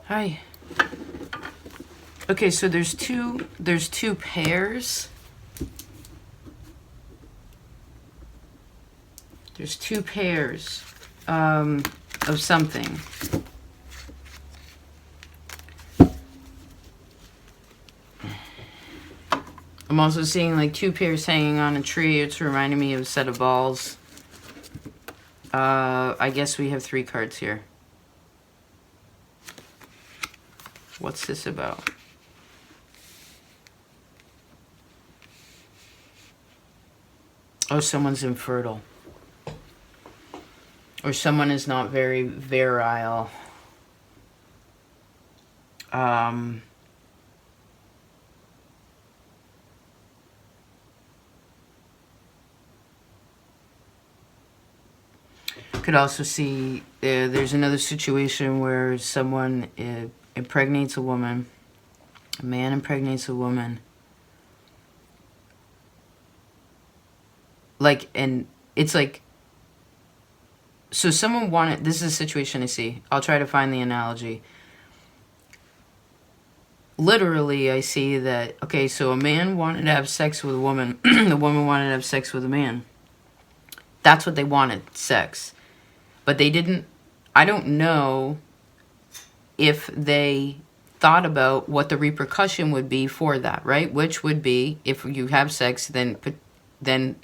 Hi. Okay, so there's two pairs. There's two pairs of something. I'm also seeing like two pairs hanging on a tree. It's reminding me of a set of balls. I guess we have 3 cards here. What's this about? Oh, someone's infertile. Or someone is not very virile. Could also see there's another situation where someone impregnates a woman. A man impregnates a woman. Like, and it's like, so someone wanted, this is a situation I see. I'll try to find the analogy. Literally, I see that, okay, so a man wanted to have sex with a woman. The woman wanted to have sex with a man. That's what they wanted, sex. But they didn't, I don't know if they thought about what the repercussion would be for that, right? Which would be, if you have sex, then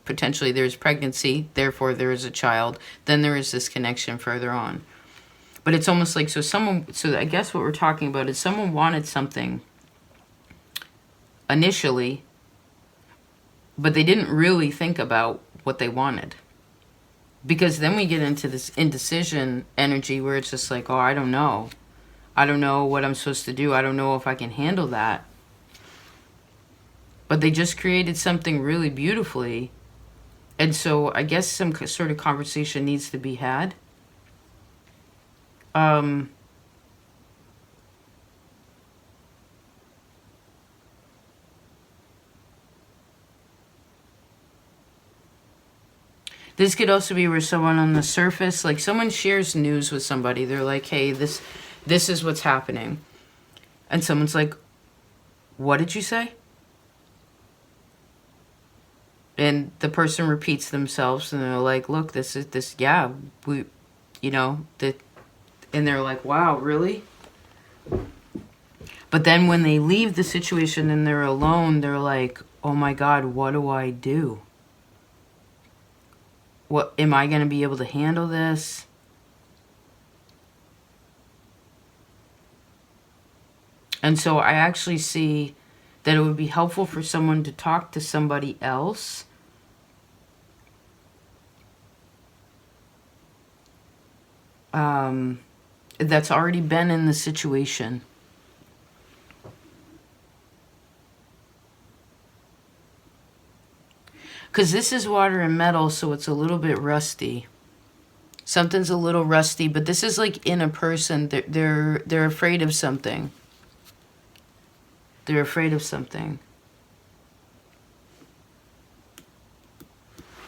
potentially there's pregnancy, therefore there is a child, then there is this connection further on. But it's almost like, so I guess what we're talking about is someone wanted something initially, but they didn't really think about what they wanted. Because then we get into this indecision energy where it's just like, oh, I don't know. I don't know what I'm supposed to do. I don't know if I can handle that. But they just created something really beautifully. And so I guess some sort of conversation needs to be had. This could also be where someone on the surface, like someone shares news with somebody. They're like, hey, this is what's happening. And someone's like, what did you say? And the person repeats themselves and they're like, look, yeah, we, and they're like, wow, really? But then when they leave the situation and they're alone, they're like, oh my God, what do I do? What, am I going to be able to handle this? And so I actually see that it would be helpful for someone to talk to somebody else that's already been in the situation. Because this is water and metal, so it's a little bit rusty. Something's a little rusty, but this is like in a person. They're afraid of something. They're afraid of something.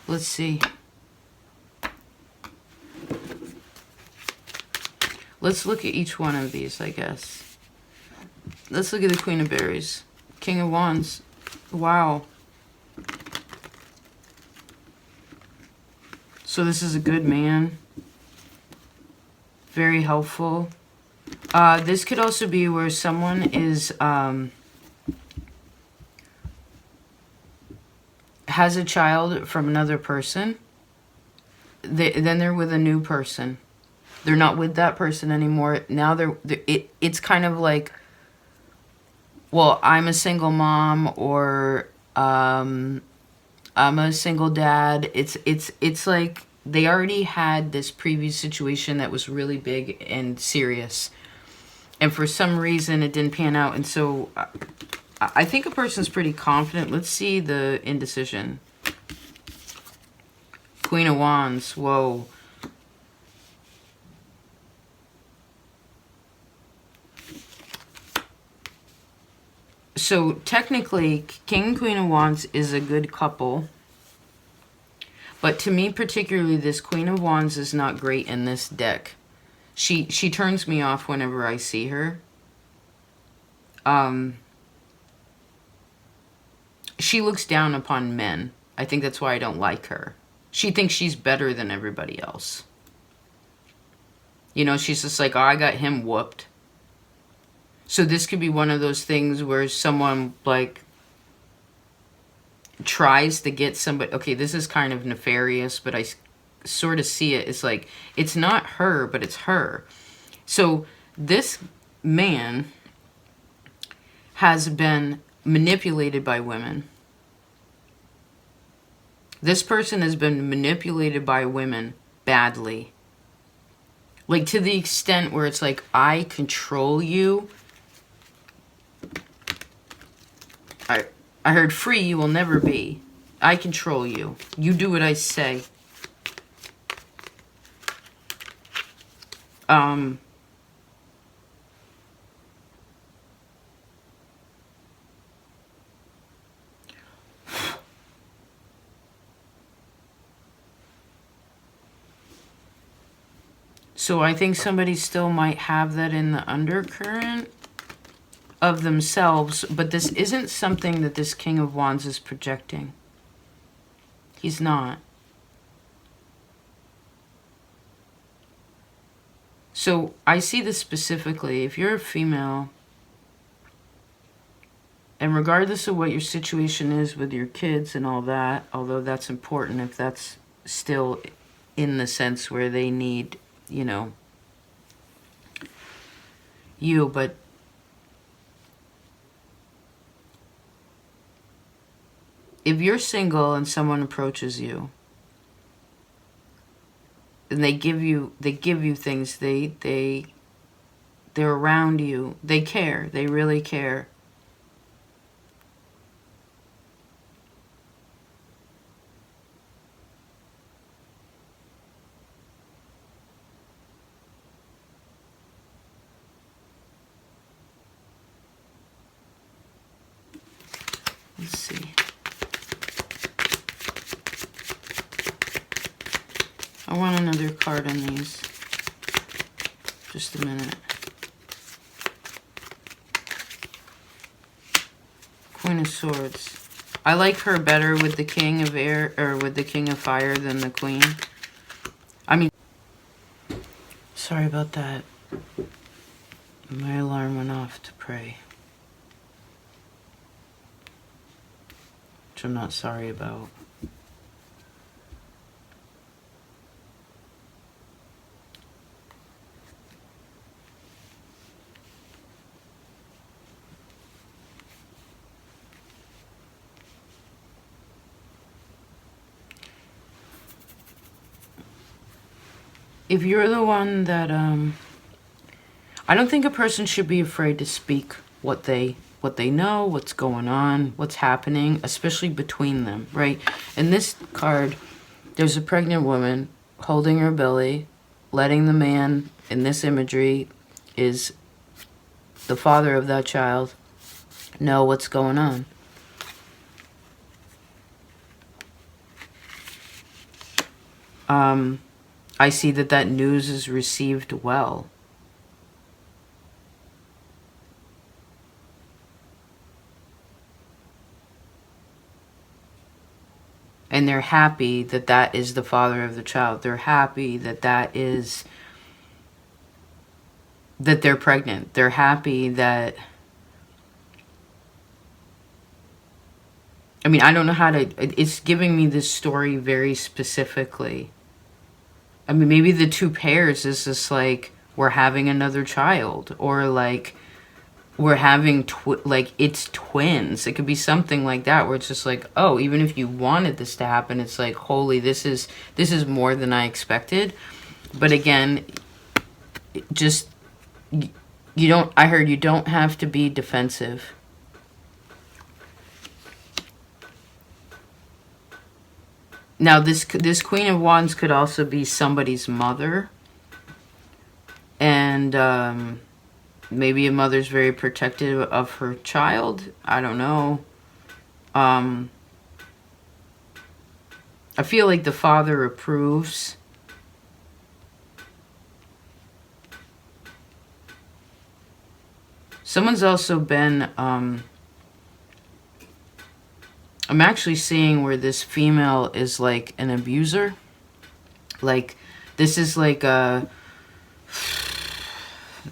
Let's see. Let's look at each one of these, I guess. Let's look at the Queen of Berries. King of Wands. Wow. So this is a good man. Very helpful. This could also be where someone is has a child from another person. Then they're with a new person. They're not with that person anymore. Now it's kind of like, well, I'm a single mom, or I'm a single dad. It's like they already had this previous situation that was really big and serious. And for some reason it didn't pan out. And so I think a person's pretty confident. Let's see the indecision. Queen of Wands. Whoa. So technically, King and Queen of Wands is a good couple. But to me particularly, this Queen of Wands is not great in this deck. She turns me off whenever I see her. Um, she looks down upon men. I think that's why I don't like her. She thinks she's better than everybody else. You know, she's just like, oh, I got him whooped. So this could be one of those things where someone like tries to get somebody. Okay, this is kind of nefarious, but I sort of see it. It's like, it's not her, but it's her. So this man has been manipulated by women. This person has been manipulated by women badly. Like to the extent where it's like, I control you. I heard free you will never be. I control you. You do what I say. So I think somebody still might have that in the undercurrent of themselves, but this isn't something that this King of Wands is projecting. He's not. So I see this specifically. If you're a female, and regardless of what your situation is with your kids and all that, although that's important if that's still in the sense where they need, you know, you, but if you're single and someone approaches you and they give you things, they're around you, they care, they really care. Let's see. I want another card on these. Just a minute. Queen of Swords. I like her better with the King of Air, or with the King of Fire, than the Queen. I mean, sorry about that. My alarm went off to pray. Which I'm not sorry about. If you're the one that, I don't think a person should be afraid to speak what they know, what's going on, what's happening, especially between them, right? In this card, there's a pregnant woman holding her belly, letting the man in this imagery is the father of that child know what's going on. I see that news is received well. And they're happy that that is the father of the child. They're happy that that is, that they're pregnant. They're happy that, I mean, I don't know how to, it's giving me this story very specifically. I mean, maybe the two pairs is just like, we're having another child, or like, we're having, like, it's twins. It could be something like that, where it's just like, oh, even if you wanted this to happen, it's like, holy, this is more than I expected. But again, just, you don't, I heard you don't have to be defensive. Now, this Queen of Wands could also be somebody's mother. And maybe a mother's very protective of her child. I don't know. I feel like the father approves. Someone's also been, I'm actually seeing where this female is like an abuser. Like, this is like a,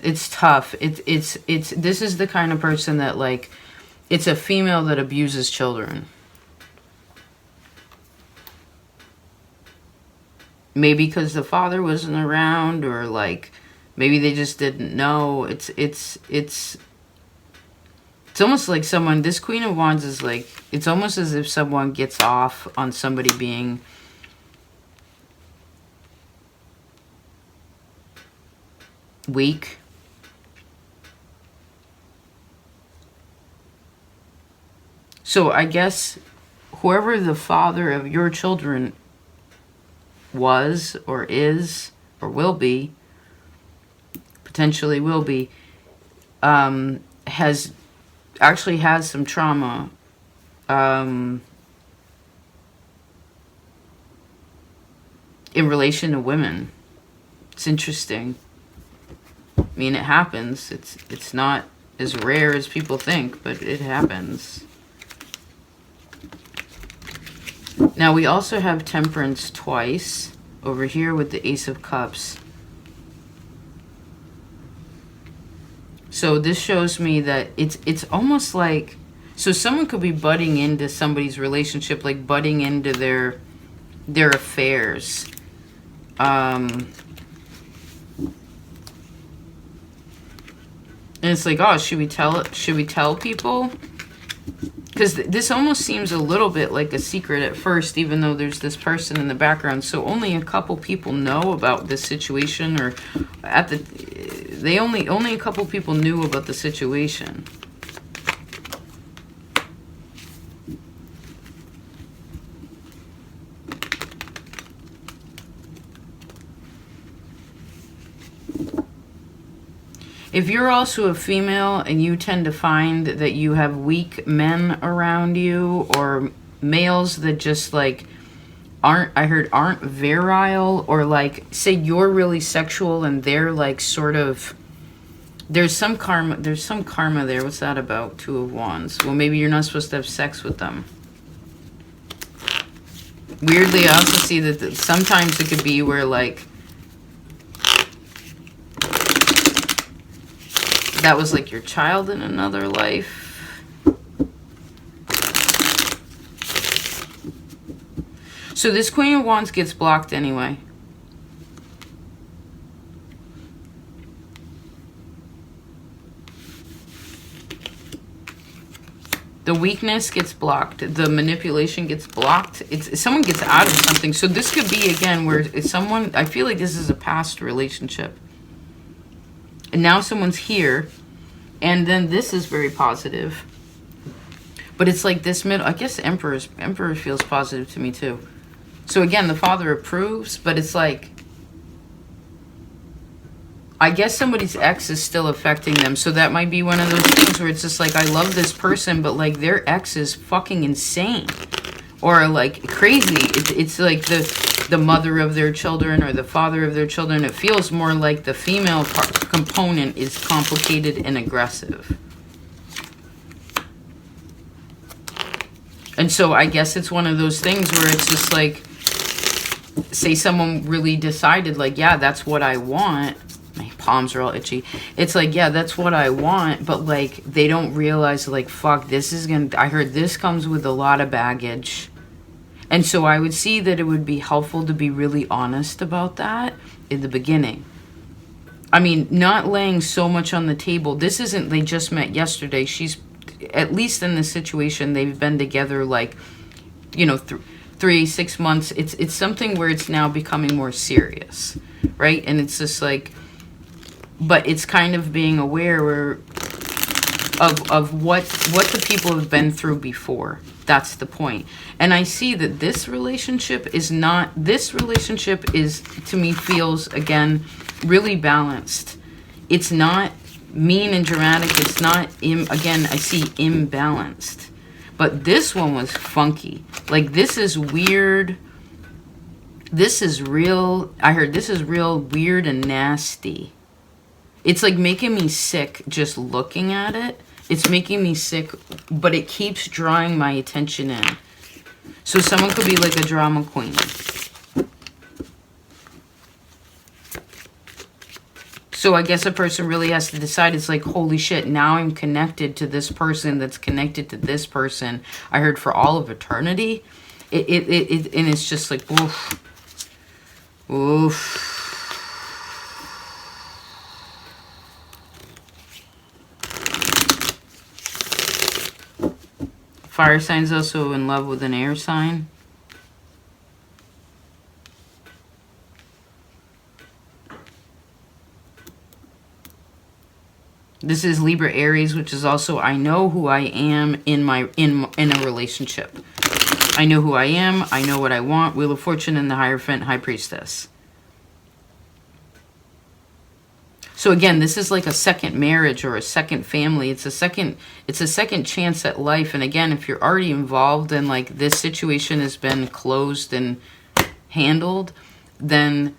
it's tough. This is the kind of person that, like, it's a female that abuses children. Maybe because the father wasn't around, or like maybe they just didn't know. It's almost like someone, this Queen of Wands is like, it's almost as if someone gets off on somebody being weak. So I guess whoever the father of your children was or is or will be, potentially will be, has some trauma, in relation to women. It's interesting. I mean, it happens. It's not as rare as people think, but it happens. Now, we also have Temperance twice over here with the Ace of Cups. So this shows me that it's almost like, so someone could be butting into somebody's relationship, like butting into their affairs. And it's like, oh, should we tell people? Because this almost seems a little bit like a secret at first, even though there's this person in the background. So only a couple people know about this situation, or only a couple people knew about the situation. If you're also a female and you tend to find that you have weak men around you, or males that just like aren't virile, or like, say you're really sexual and they're like sort of, there's some karma there. What's that about? Two of Wands. Well, maybe you're not supposed to have sex with them. Weirdly, I also see that sometimes it could be where like, that was like your child in another life. So this Queen of Wands gets blocked anyway. The weakness gets blocked. The manipulation gets blocked. Someone gets out of something. So this could be, again, where it's someone, I feel like this is a past relationship. And now someone's here, and then this is very positive. But it's like this middle, I guess Emperor feels positive to me too. So again, the father approves, but it's like, I guess somebody's ex is still affecting them. So that might be one of those things where it's just like, I love this person, but like their ex is fucking insane. Or like crazy. It's like the mother of their children or the father of their children. It feels more like the female component is complicated and aggressive. And so I guess it's one of those things where it's just like, say someone really decided like, yeah, that's what I want. My palms are all itchy. It's like, yeah, that's what I want. But like, they don't realize like, fuck, I heard this comes with a lot of baggage. And so I would see that it would be helpful to be really honest about that in the beginning. I mean, not laying so much on the table. This isn't, they just met yesterday. She's, at least in this situation, they've been together like, 3-6 months. It's something where it's now becoming more serious, right? And it's just like, but it's kind of being aware of what the people have been through before. That's the point. And I see that this relationship is, to me, feels, again, really balanced. It's not mean and dramatic. It's not, again, I see imbalanced. But this one was funky. Like, this is weird. This is real. I heard this is real weird and nasty. It's like making me sick just looking at it. It's making me sick, but it keeps drawing my attention in. So someone could be like a drama queen. So I guess a person really has to decide, it's like, holy shit, now I'm connected to this person that's connected to this person. I heard for all of eternity. And it's just like, oof. Oof. Fire sign's also in love with an air sign. This is Libra Aries, which is also, I know who I am in a relationship. I know who I am. I know what I want. Wheel of Fortune and the Hierophant, High Priestess. So again, this is like a second marriage or a second family. It's a second chance at life. And again, if you're already involved and like this situation has been closed and handled, then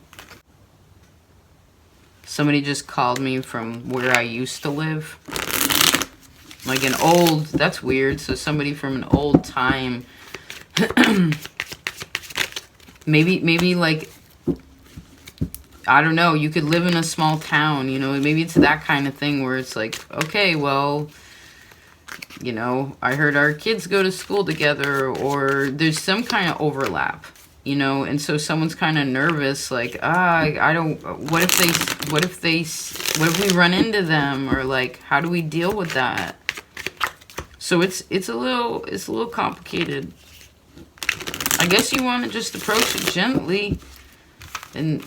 somebody just called me from where I used to live. Like an old, that's weird. So somebody from an old time. maybe like, I don't know, you could live in a small town, you know, maybe it's that kind of thing where it's like, okay, well, you know, I heard our kids go to school together, or there's some kind of overlap, you know, and so someone's kind of nervous, like, I don't, what if we run into them, or like, how do we deal with that? So it's a little complicated. I guess you want to just approach it gently. And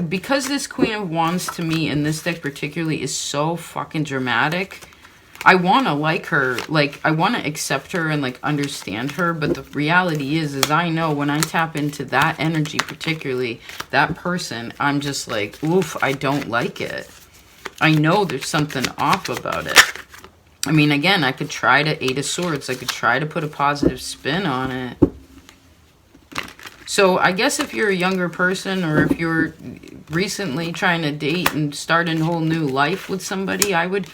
because this Queen of Wands to me in this deck particularly is so fucking dramatic, I want to like her, like I want to accept her and like understand her, but the reality is I know when I tap into that energy, particularly that person, I'm just like, oof, I don't like it. I know there's something off about it. I mean, again, I could try to Eight of Swords. I could try to put a positive spin on it. So I guess if you're a younger person, or if you're recently trying to date and start a whole new life with somebody, I would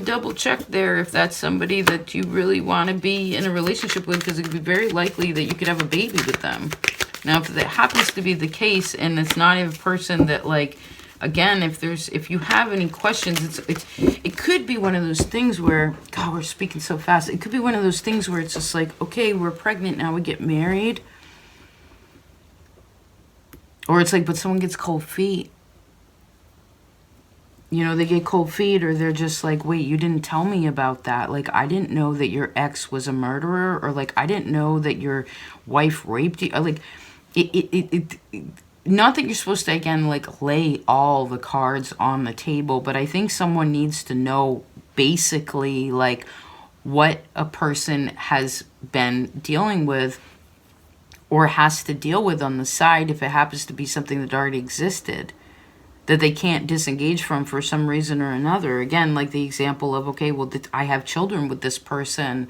double check there if that's somebody that you really want to be in a relationship with, because it could be very likely that you could have a baby with them. Now, if that happens to be the case, and it's not a person that, like, again, if you have any questions, it could be one of those things where, God, we're speaking so fast. It could be one of those things where it's just like, okay, we're pregnant now, we get married. Or it's like, but someone gets cold feet. You know, they get cold feet, or they're just like, wait, you didn't tell me about that. Like, I didn't know that your ex was a murderer, or like, I didn't know that your wife raped you. Like, not that you're supposed to, again, like, lay all the cards on the table, but I think someone needs to know basically, like, what a person has been dealing with or has to deal with on the side, if it happens to be something that already existed that they can't disengage from for some reason or another. Again, like the example of, okay, well, I have children with this person,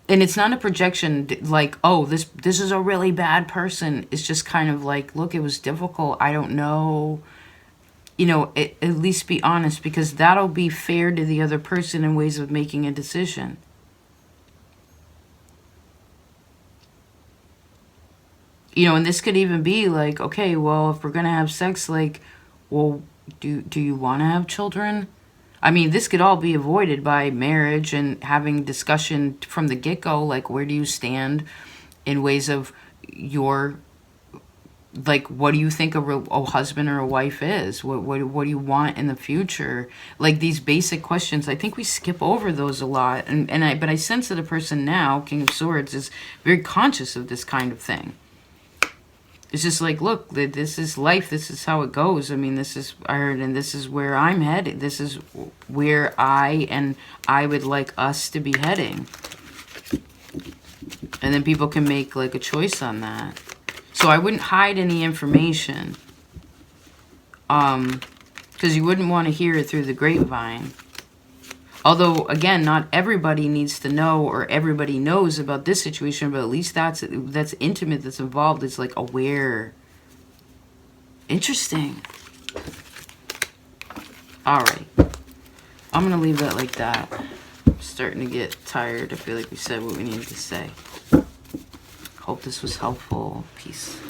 and it's not a projection like, oh, this is a really bad person. It's just kind of like, look, it was difficult. I don't know. You know, at least be honest, because that'll be fair to the other person in ways of making a decision. You know, and this could even be like, okay, well, if we're going to have sex, like, well, do you want to have children? I mean, this could all be avoided by marriage and having discussion from the get-go, like, where do you stand in ways of your, like, what do you think a husband or a wife is? What do you want in the future? Like, these basic questions, I think we skip over those a lot. But I sense that a person now, King of Swords, is very conscious of this kind of thing. It's just like, look, this is life. This is how it goes. I mean, this is, I heard, and this is where I'm headed. This is where I would like us to be heading. And then people can make like a choice on that. So I wouldn't hide any information. Because you wouldn't want to hear it through the grapevine. Although, again, not everybody needs to know, or everybody knows about this situation, but at least that's intimate, that's involved. It's like aware. Interesting. Alright. I'm going to leave that like that. I'm starting to get tired. I feel like we said what we needed to say. Hope this was helpful. Peace.